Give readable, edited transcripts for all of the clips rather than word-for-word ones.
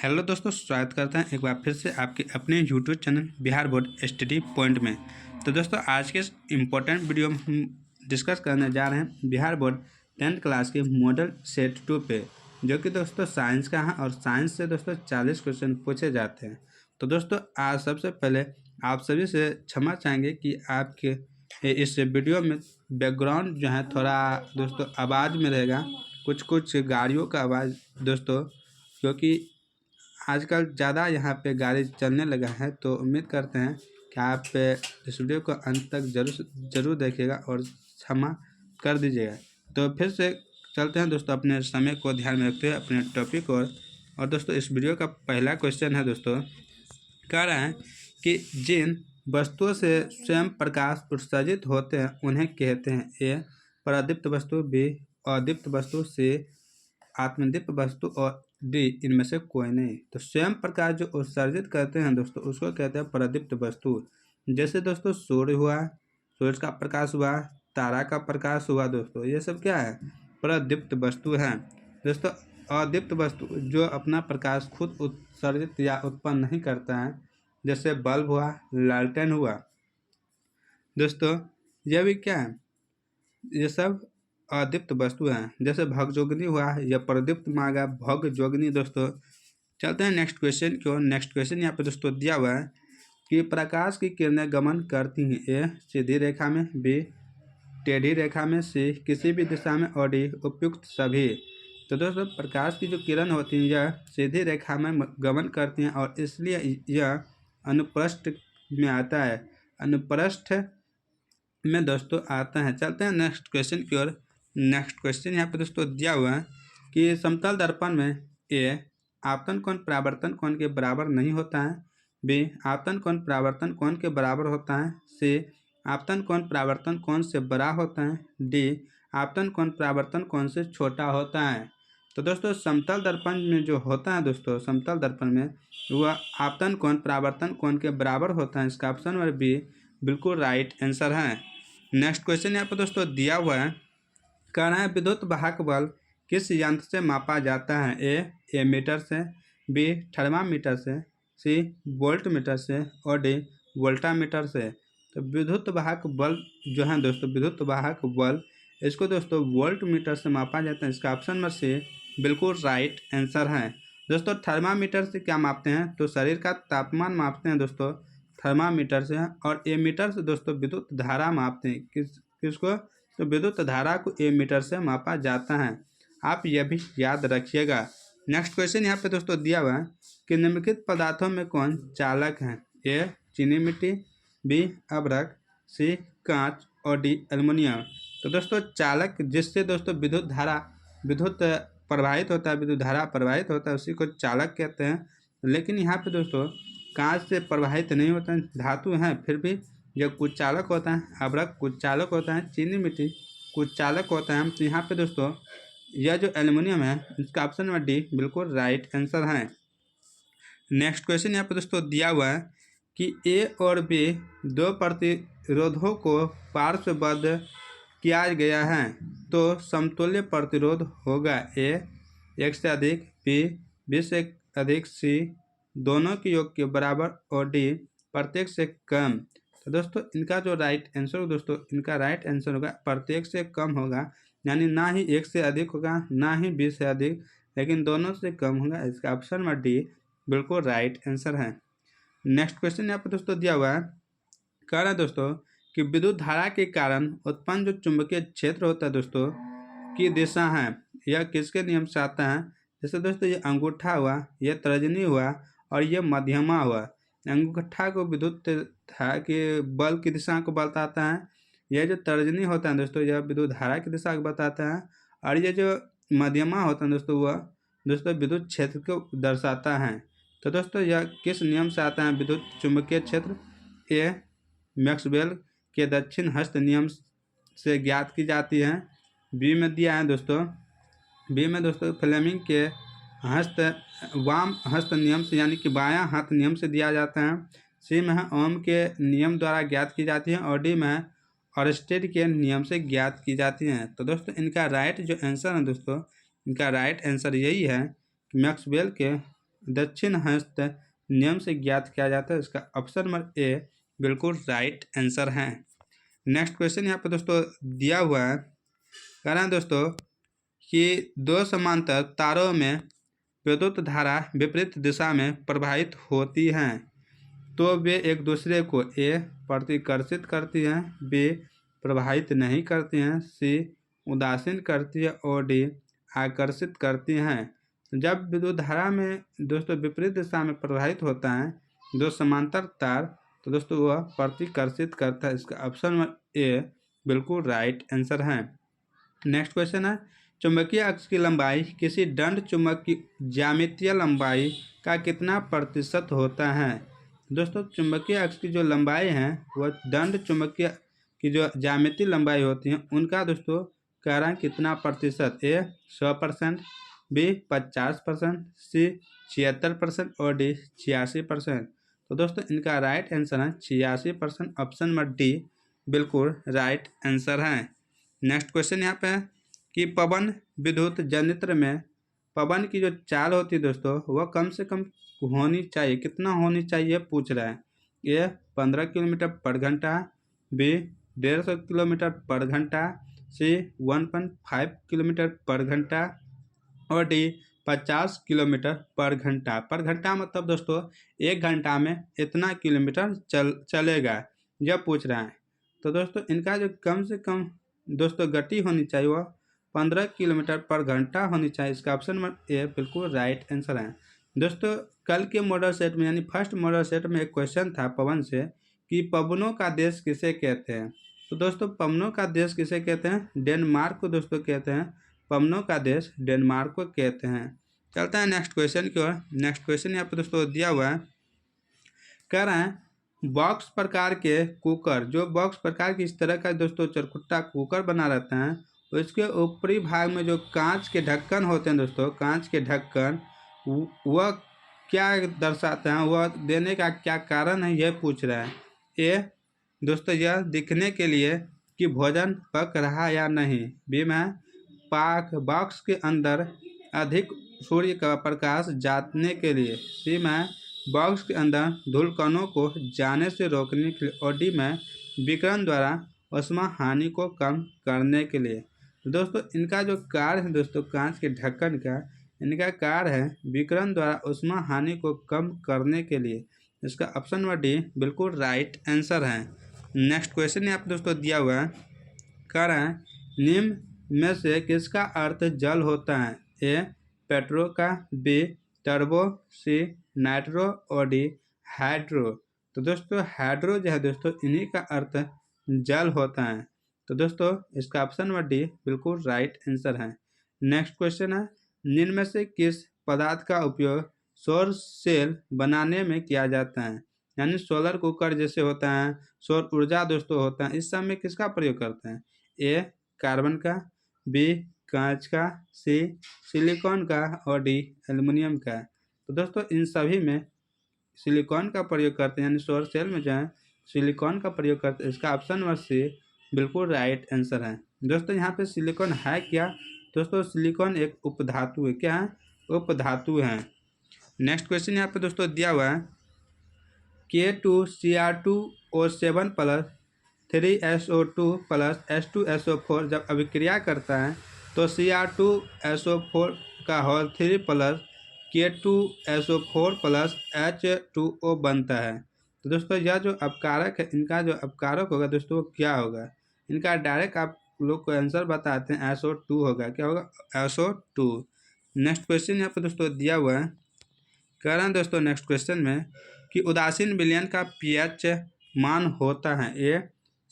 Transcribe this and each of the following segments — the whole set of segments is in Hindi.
हेलो दोस्तों, स्वागत करते हैं एक बार फिर से आपके अपने YouTube channel Bihar board study point में। तो दोस्तों, आज के इस इम्पोर्टेंट वीडियो में हम डिस्कस करने जा रहे हैं बिहार बोर्ड 10th क्लास के मॉडल सेट 2 पे, जो कि दोस्तों साइंस का है और साइंस से दोस्तों 40 क्वेश्चन पूछे जाते हैं। तो दोस्तों, आज सबसे पहले आप सभी से क्षमा चाहेंगे कि आपके इस वीडियो में बैकग्राउंड जो है थोड़ा दोस्तों आवाज़ में रहेगा, कुछ गाड़ियों का आवाज़ दोस्तों, क्योंकि आजकल ज़्यादा यहाँ पे गाड़ी चलने लगा है। तो उम्मीद करते हैं कि आप इस वीडियो को अंत तक ज़रूर देखिएगा और क्षमा कर दीजिएगा। तो फिर से चलते हैं दोस्तों अपने समय को ध्यान में रखते हुए अपने टॉपिक और दोस्तों इस वीडियो का पहला क्वेश्चन है दोस्तों, कह रहा है कि जिन वस्तुओं से स्वयं प्रकाश उत्सर्जित होते हैं उन्हें कहते हैं ए परादीप्त वस्तु, बी अदीप्त वस्तु, सी आत्मदीप्त वस्तु और डी इनमें से कोई नहीं। तो स्वयं प्रकाश जो उत्सर्जित करते हैं दोस्तों उसको कहते हैं परादीप्त वस्तु। जैसे दोस्तों सूर्य हुआ, सूर्य का प्रकाश हुआ, तारा का प्रकाश हुआ दोस्तों, ये सब क्या है? परादीप्त वस्तु है। दोस्तों अदीप्त वस्तु जो अपना प्रकाश खुद उत्सर्जित या उत्पन्न नहीं करता है, जैसे बल्ब हुआ, लालटेन हुआ दोस्तों, यह भी क्या है? ये सब अदीप्त वस्तु हैं। जैसे भगजोगिनी हुआ या प्रदीप्त मागा भगजोगिनी दोस्तों। चलते हैं नेक्स्ट क्वेश्चन की ओर। नेक्स्ट क्वेश्चन यहाँ पे दोस्तों दिया हुआ है कि प्रकाश की किरणें गमन करती हैं ए सीधी रेखा में, बी टेढ़ी रेखा में, सी किसी भी दिशा में और डी उपयुक्त सभी। तो दोस्तों प्रकाश की जो किरण होती हैं यह सीधी रेखा में गमन करती हैं और इसलिए यह अनुप्रस्थ में आता है, अनुप्रस्थ में दोस्तों आता है। चलते हैं नेक्स्ट क्वेश्चन की ओर। नेक्स्ट क्वेश्चन यहाँ पे दोस्तों दिया हुआ है कि समतल दर्पण में ए आपतन कोण परावर्तन कोण के बराबर नहीं होता है, बी आपतन कोण परावर्तन कोण के बराबर होता है, सी आपतन कोण परावर्तन कोण से बड़ा होता है, डी आपतन कोण परावर्तन कोण से छोटा होता है। तो दोस्तों समतल दर्पण में जो होता है दोस्तों, समतल दर्पण में वह आपतन कोण परावर्तन कोण के बराबर होता है। इसका ऑप्शन नंबर बी बिल्कुल राइट आंसर है। नेक्स्ट क्वेश्चन यहाँ पर दोस्तों दिया हुआ है, कह रहा है विद्युत वाहक बल किस यंत्र से मापा जाता है? ए एमीटर से, बी थर्मामीटर से, सी वोल्टमीटर से और डी वोल्टामीटर से। तो विद्युत वाहक बल जो है दोस्तों, विद्युत वाहक बल इसको दोस्तों वोल्टमीटर से मापा जाता है। इसका ऑप्शन नंबर सी बिल्कुल राइट आंसर है। दोस्तों थर्मामीटर से क्या मापते हैं? तो शरीर का तापमान मापते हैं दोस्तों थर्मामीटर से, और एमीटर से दोस्तों विद्युत धारा मापते हैं। किसको? तो विद्युत धारा को एमीटर से मापा जाता है। आप यह भी याद रखिएगा। नेक्स्ट क्वेश्चन यहाँ पे दोस्तों दिया हुआ है कि निम्नलिखित पदार्थों में कौन चालक है? ए चीनी मिट्टी, बी अभ्रक, सी कांच और डी एल्युमिनियम। तो दोस्तों चालक जिससे दोस्तों विद्युत प्रवाहित होता है, विद्युत धारा प्रवाहित होता है, उसी को चालक कहते हैं। लेकिन यहाँ पे दोस्तों कांच से प्रवाहित नहीं होता है, धातु हैं फिर भी यह कुछ चालक होता है, अभ्रक कुछ चालक होता है, चीनी मिट्टी कुछ चालक होता है। तो यहाँ पे दोस्तों यह जो एल्युमिनियम है इसका ऑप्शन नंबर डी बिल्कुल राइट आंसर है। नेक्स्ट क्वेश्चन यहाँ पे दोस्तों दिया हुआ है कि ए और बी दो प्रतिरोधों को पार्श्वबद्ध किया गया है तो समतुल्य प्रतिरोध होगा ए एक से अधिक, बी 20 से अधिक, सी दोनों के योग के बराबर और डी प्रत्येक से कम। तो दोस्तों इनका जो राइट आंसर दोस्तों, इनका राइट आंसर होगा प्रत्येक से कम होगा, यानी ना ही 1 से अधिक होगा ना ही 20 से अधिक, लेकिन दोनों से कम होगा। इसका ऑप्शन नंबर डी बिल्कुल राइट आंसर है। नेक्स्ट क्वेश्चन यहाँ पर दोस्तों दिया हुआ है, कह रहा है दोस्तों कि विद्युत धारा के कारण उत्पन्न जो चुंबकीय क्षेत्र होता है दोस्तों की दिशा है, यह किसके नियम से आता है? जैसे दोस्तों ये अंगूठा हुआ, यह तर्जनी हुआ और यह मध्यमा हुआ। अंगूठा को विद्युत धारा के बल की दिशा को बताता है, यह जो तर्जनी होता है दोस्तों यह विद्युत धारा की दिशा को बताता है, और ये जो मध्यमा होता है दोस्तों वह दोस्तों विद्युत क्षेत्र को दर्शाता है। तो दोस्तों यह किस नियम से आता है विद्युत चुंबकीय क्षेत्र? ए मैक्सवेल के दक्षिण हस्त नियम से ज्ञात की जाती है, बी में दिया है दोस्तों, बी में दोस्तों फ्लेमिंग के वाम हस्त नियम से यानी कि बायां हाथ नियम से दिया जाता है, सी में है ओम के नियम द्वारा ज्ञात की जाती है और डी में है ऑरस्टेड के नियम से ज्ञात की जाती हैं। तो दोस्तों इनका राइट जो आंसर है दोस्तों, इनका राइट आंसर यही है कि मैक्सवेल के दक्षिण हस्त नियम से ज्ञात किया जाता है। इसका ऑप्शन नंबर ए बिल्कुल राइट आंसर है। नेक्स्ट क्वेश्चन यहाँ पे दोस्तों दिया हुआ है, कह रहे हैं दोस्तों कि दो समांतर तारों में विद्युत धारा विपरीत दिशा में प्रवाहित होती हैं तो वे एक दूसरे को ए प्रतिकर्षित करती हैं, बी प्रभावित नहीं करती हैं, सी उदासीन करती है और डी आकर्षित करती हैं। जब विद्युत धारा में दोस्तों विपरीत दिशा में प्रवाहित होता है दो समांतर तार तो दोस्तों वह प्रतिकर्षित करता है। इसका ऑप्शन नंबर ए बिल्कुल राइट आंसर है। नेक्स्ट क्वेश्चन है, चुंबकीय अक्ष की लंबाई किसी दंड चुंबक की ज्यामितीय लंबाई का कितना प्रतिशत होता है। दोस्तों चुंबकीय अक्ष की जो लंबाई है वह दंड चुंबकीय की जो ज्यामितीय लंबाई होती है उनका दोस्तों कह रहा है कितना प्रतिशत, ए 100%, बी 50%, सी 76% और डी 86%। तो दोस्तों इनका राइट आंसर है 86%, ऑप्शन नंबर डी बिल्कुल राइट आंसर है। नेक्स्ट क्वेश्चन यहाँ पे है कि पवन विद्युत जनित्र में पवन की जो चाल होती है दोस्तों वह कम से कम होनी चाहिए, कितना होनी चाहिए पूछ रहा है। ए 15 किलोमीटर पर घंटा, बी 150 किलोमीटर पर घंटा, सी 1.5 किलोमीटर पर घंटा और डी 50 किलोमीटर पर घंटा। पर घंटा मतलब दोस्तों 1 घंटा में इतना किलोमीटर चलेगा जब पूछ रहा है। तो दोस्तों इनका जो कम से कम दोस्तों गति होनी चाहिए वह 15 किलोमीटर पर घंटा होनी चाहिए। इसका ऑप्शन नंबर ए बिल्कुल राइट आंसर है। दोस्तों कल के मॉडल सेट में यानी फर्स्ट मॉडल सेट में एक क्वेश्चन था पवन से कि पवनों का देश किसे कहते हैं। तो दोस्तों पवनों का देश किसे कहते हैं, डेनमार्क को दोस्तों कहते हैं, पवनों का देश डेनमार्क को कहते हैं। चलते हैं नेक्स्ट क्वेश्चन की ओर। नेक्स्ट क्वेश्चन यहाँ पे दोस्तों दिया हुआ है, कह रहे हैं बॉक्स प्रकार के कुकर, जो बॉक्स प्रकार की इस तरह का दोस्तों चरखुट्टा कुकर बना रहता है उसके ऊपरी भाग में जो कांच के ढक्कन होते हैं दोस्तों, कांच के ढक्कन वह क्या दर्शाते हैं, वह देने का क्या कारण है यह पूछ रहा है। ए दोस्तों यह दिखने के लिए कि भोजन पक रहा या नहीं, बी में पाक बॉक्स के अंदर अधिक सूर्य का प्रकाश जाने के लिए, सी में बॉक्स के अंदर धूलकणों को जाने से रोकने के लिए और डी में विकिरण द्वारा ऊष्मा हानि को कम करने के लिए। दोस्तों इनका जो कार्य है दोस्तों कांच के ढक्कन का, इनका कार्य है विकिरण द्वारा ऊष्मा हानि को कम करने के लिए। इसका ऑप्शन नंबर डी बिल्कुल राइट आंसर है। नेक्स्ट क्वेश्चन यहाँ पे दोस्तों दिया हुआ है, कह रहा है निम्न में से किसका अर्थ जल होता है। ए पेट्रो का, बी टर्बो, सी नाइट्रो और डी हाइड्रो। तो दोस्तों हाइड्रो जो है दोस्तों इन्हीं का अर्थ जल होता है। तो दोस्तों इसका ऑप्शन नंबर डी बिल्कुल राइट आंसर है। नेक्स्ट क्वेश्चन है निम्न में से किस पदार्थ का उपयोग सौर सेल बनाने में किया जाता है। यानी सोलर कुकर जैसे होता है, सौर ऊर्जा दोस्तों होता है, इस सब में किसका प्रयोग करते हैं। ए कार्बन का, बी कांच का, सी सिलिकॉन का और डी एल्युमिनियम का। तो दोस्तों इन सभी में सिलिकॉन का प्रयोग करते हैं, यानी सौर सेल में जो है सिलिकॉन का प्रयोग करते हैं। इसका ऑप्शन नंबर सी बिल्कुल राइट आंसर है। दोस्तों यहाँ पे सिलिकॉन है क्या, दोस्तों सिलिकॉन एक उपधातु है। क्या है, उपधातु है। नेक्स्ट क्वेश्चन यहाँ पे दोस्तों दिया हुआ है K2Cr2O7 plus 3SO2 plus H2SO4 जब अभिक्रिया करता है तो Cr2SO4 का whole 3 plus K2SO4 plus H2O बनता है। तो दोस्तों यह जो अपकारक है, इनका जो अपकारक होगा दोस्तों वो क्या होगा, इनका डायरेक्ट आप लोग को आंसर बताते हैं, SO2 होगा। क्या होगा, SO2। नेक्स्ट क्वेश्चन यहाँ पे दोस्तों दिया हुआ है, कह रहे हैं दोस्तों नेक्स्ट क्वेश्चन में कि उदासीन विलयन का pH मान होता है। ए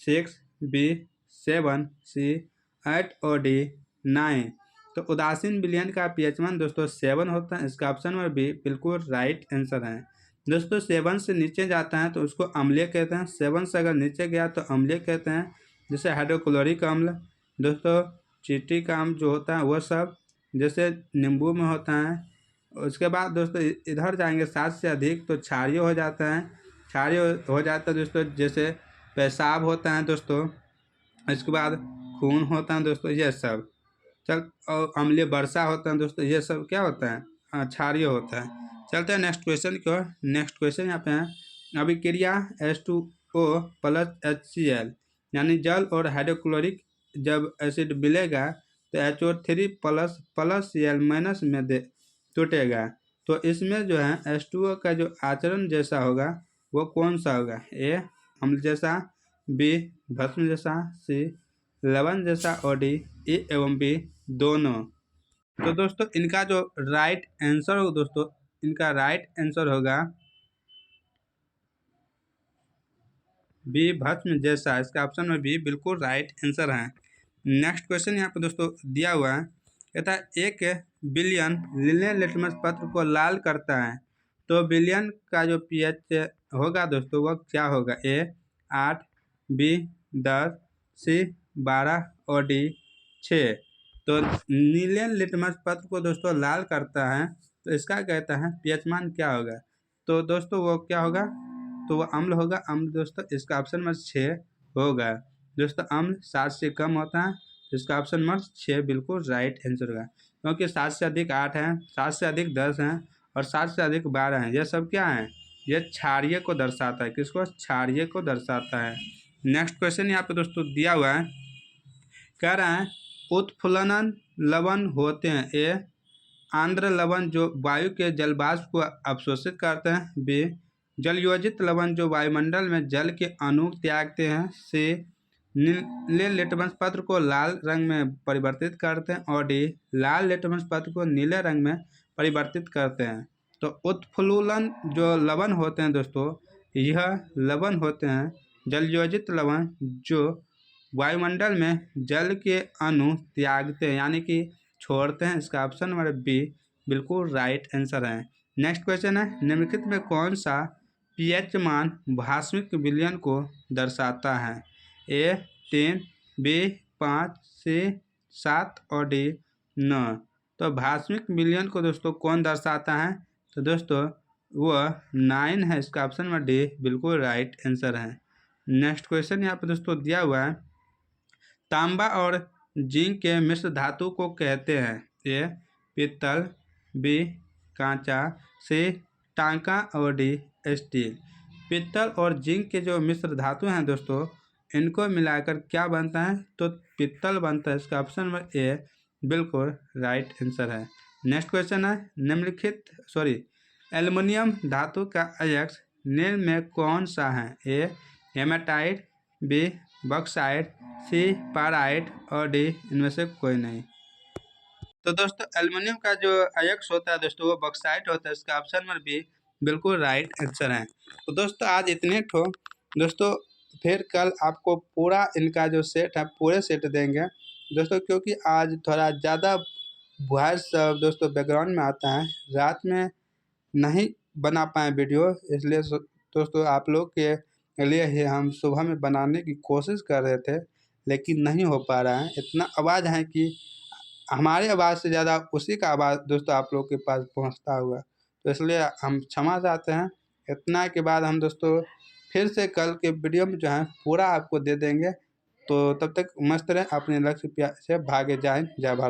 6, बी 7, सी 8 और डी 9। तो उदासीन विलयन का pH मान दोस्तों 7 होता है। इसका ऑप्शन नंबर बी बिल्कुल राइट आंसर है। दोस्तों 7 से नीचे जाता है तो उसको अम्लीय कहते हैं, 7 से अगर नीचे गया तो अम्लीय कहते हैं, जैसे हाइड्रोक्लोरिक अम्ल, दोस्तों चीटी का अम्ल जो होता है वह सब जैसे नींबू में होता है। उसके बाद दोस्तों इधर जाएंगे 7 से अधिक तो क्षारीय हो जाता है, क्षारीय हो जाता है दोस्तों, जैसे पेशाब होता है दोस्तों, इसके बाद खून होता है दोस्तों, ये सब चल, और अम्लीय वर्षा होता है दोस्तों, ये सब क्या होता है, क्षारीय होता है। चलते हैं नेक्स्ट क्वेश्चन की ओर। नेक्स्ट क्वेश्चन यहाँ पे है, अभिक्रिया H2O प्लस HCl यानी जल और हाइड्रोक्लोरिक जब एसिड मिलेगा तो HO3 plus plus Cl minus में दे टूटेगा। तो इसमें जो है H2O का जो आचरण जैसा होगा वो कौन सा होगा? ए अम्ल जैसा, बी भस्म जैसा, सी लवण जैसा और डी ए एवं बी दोनों। तो दोस्तों इनका जो राइट आंसर होगा दोस्तों, इनका राइट आंसर होगा बी भस्म जैसा। इसका ऑप्शन में बी बिल्कुल राइट आंसर है। नेक्स्ट क्वेश्चन यहाँ पे दोस्तों दिया हुआ है, कहता है 1 बिलियन लिनेयर लिटमस पत्र को लाल करता है तो बिलियन का जो pH होगा दोस्तों वह क्या होगा? ए 8, बी 10, सी 12 और डी 6। तो नीलियन लिटमस पत्र को दोस्तों लाल करता है तो इसका कहता है pH मान क्या होगा? तो दोस्तों वो क्या होगा? तो वो अम्ल होगा। अम्ल दोस्तों इसका ऑप्शन नंबर 6 होगा। दोस्तों अम्ल 7 से कम होता है तो इसका ऑप्शन नंबर 6 बिल्कुल राइट आंसर होगा, क्योंकि 7 से अधिक 8 है, 7 से अधिक 10 है और 7 से अधिक 12 है। यह सब क्या है? यह क्षारीय को दर्शाता है। किसको? क्षारीय को दर्शाता है। नेक्स्ट क्वेश्चन यहाँ पे दोस्तों दिया हुआ है, कह रहा है उत्फुल्लन लवण होते हैं। ए आंद्र लवण जो वायु के जलवाष्प को अवशोषित करते हैं। बी जलयोजित लवण जो वायुमंडल में जल के अणु त्यागते हैं। सी नीले लिटमस पत्र को लाल रंग में परिवर्तित करते हैं और डी लाल लिटमस पत्र को नीले रंग में परिवर्तित करते हैं। तो उत्फुल्लन जो लवण होते हैं दोस्तों, यह लवण होते हैं जलयोजित लवण जो वायुमंडल में जल के अणु त्यागते हैं यानी कि छोड़ते हैं। इसका ऑप्शन नंबर बी बिल्कुल राइट आंसर है। नेक्स्ट क्वेश्चन है, निम्नलिखित में कौन सा pH मान भास्मिक विलयन को दर्शाता है? ए 3, बी 5, सी 7 और डी 9। तो भास्मिक विलयन को दोस्तों कौन दर्शाता है? तो दोस्तों वह 9 है। इसका ऑप्शन नंबर डी बिल्कुल राइट आंसर है। नेक्स्ट क्वेश्चन यहाँ पर दोस्तों दिया हुआ है, तांबा और जिंक के मिश्र धातु को कहते हैं। ए पित्तल, बी कांचा, सी टांका और डी स्टील। पित्तल और जिंक के जो मिश्र धातु हैं दोस्तों, इनको मिलाकर क्या बनता है? तो पित्तल बनता है। इसका ऑप्शन नंबर ए बिल्कुल राइट आंसर है। नेक्स्ट क्वेश्चन है, निम्नलिखित एल्युमिनियम धातु का अयस्क निम्न में कौन सा है? ए हेमाटाइट, बी बॉक्साइट, सी पाराइट और डी इनमें से कोई नहीं। तो दोस्तों एल्युमिनियम का जो अयस्क होता है दोस्तों वो बॉक्साइट होता है। इसका ऑप्शन नंबर बी बिल्कुल राइट आंसर है। तो दोस्तों आज इतने ठो दोस्तों, फिर कल आपको पूरा इनका जो सेट है पूरे सेट देंगे दोस्तों, क्योंकि आज थोड़ा ज़्यादा वॉइस दोस्तों बैकग्राउंड में आता है, रात में नहीं बना पाए वीडियो, इसलिए दोस्तों आप लोग के लिए ही हम सुबह में बनाने की कोशिश कर रहे थे लेकिन नहीं हो पा रहा है। इतना आवाज़ है कि हमारे आवाज़ से ज़्यादा उसी का आवाज़ दोस्तों आप लोग के पास पहुंचता हुआ, तो इसलिए हम क्षमा चाहते हैं। इतना के बाद हम दोस्तों फिर से कल के वीडियो में जो है पूरा आपको दे देंगे। तो तब तक मस्त रहें, अपने लक्ष्य से भागे जाएं। जय भारत।